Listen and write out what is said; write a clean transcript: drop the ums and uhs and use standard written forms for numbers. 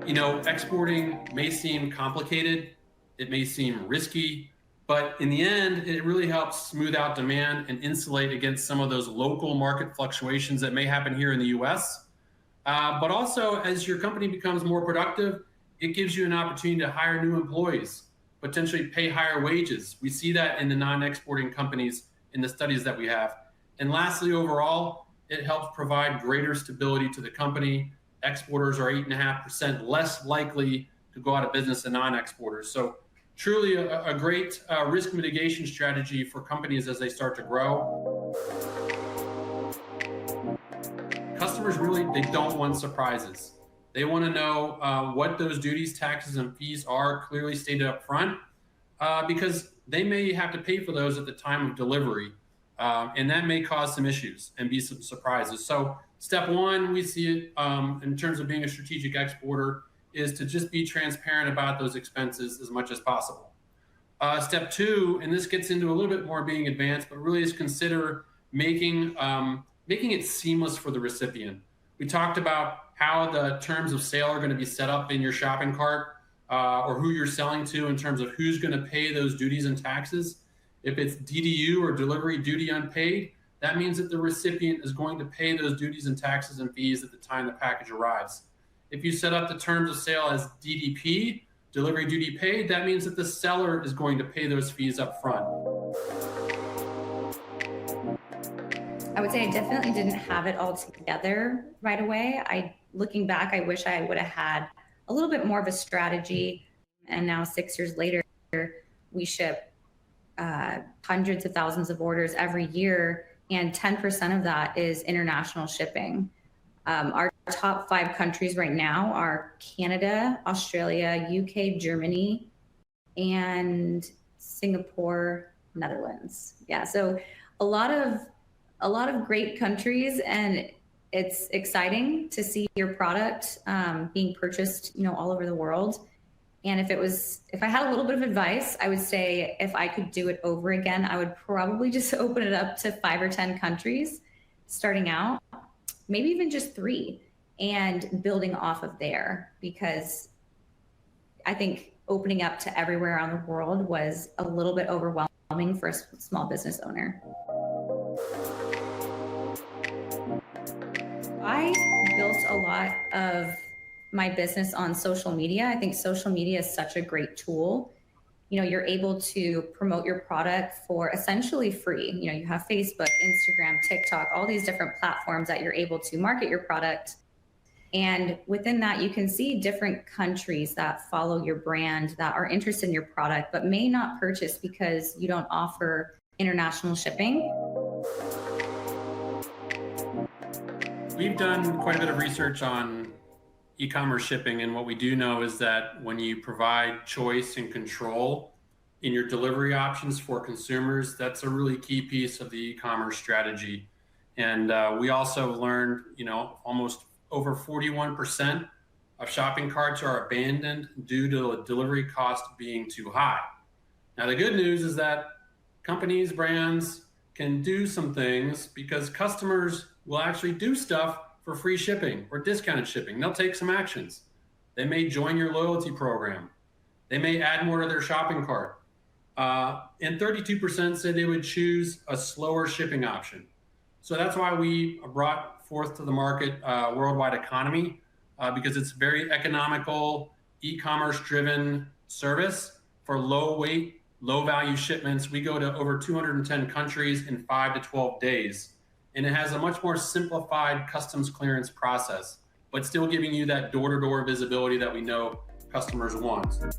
Exporting may seem complicated, it may seem risky, but in the end, it really helps smooth out demand and insulate against some of those local market fluctuations that may happen here in the US. But also, as your company becomes more productive, it gives you an opportunity to hire new employees, potentially pay higher wages. We see that in the non-exporting companies in the studies that we have. And lastly, overall, it helps provide greater stability to the company. Exporters are 8.5% less likely to go out of business than non-exporters. So truly a great risk mitigation strategy for companies as they start to grow. Customers really, they don't want surprises. They want to know what those duties, taxes, and fees are clearly stated up front, because they may have to pay for those at the time of delivery. And that may cause some issues and be some surprises. So step one, we see it in terms of being a strategic exporter, is to just be transparent about those expenses as much as possible. Step two, and this gets into a little bit more being advanced, but really is consider making it seamless for the recipient. We talked about how the terms of sale are going to be set up in your shopping cart, or who you're selling to in terms of who's going to pay those duties and taxes. If it's DDU or delivery duty unpaid, that means that the recipient is going to pay those duties and taxes and fees at the time the package arrives. If you set up the terms of sale as DDP, delivery duty paid, that means that the seller is going to pay those fees up front. I would say I definitely didn't have it all together right away. Looking back, I wish I would have had a little bit more of a strategy. And now 6 years later, we ship hundreds of thousands of orders every year, and 10% of that is international shipping. Our top 5 countries right now are Canada, Australia, UK, Germany, and Singapore, Netherlands. Yeah, so a lot of great countries, and it's exciting to see your product being purchased, all over the world. And if I had a little bit of advice, I would say if I could do it over again, I would probably just open it up to 5 or 10 countries starting out, maybe even just 3, and building off of there, because I think opening up to everywhere around the world was a little bit overwhelming for a small business owner. I built a lot of my business on social media. I think social media is such a great tool. You're able to promote your product for essentially free. You have Facebook, Instagram, TikTok, all these different platforms that you're able to market your product. And within that, you can see different countries that follow your brand, that are interested in your product, but may not purchase because you don't offer international shipping. We've done quite a bit of research on e-commerce shipping, and what we do know is that when you provide choice and control in your delivery options for consumers, that's a really key piece of the e-commerce strategy. And we also learned, almost over 41% of shopping carts are abandoned due to the delivery cost being too high. Now, the good news is that companies, brands can do some things, because customers will actually do stuff for free shipping or discounted shipping. They'll take some actions. They may join your loyalty program. They may add more to their shopping cart. And 32% said they would choose a slower shipping option. So that's why we brought forth to the market Worldwide Economy, because it's very economical, e-commerce driven service for low weight, low value shipments. We go to over 210 countries in 5 to 12 days. And it has a much more simplified customs clearance process, but still giving you that door-to-door visibility that we know customers want.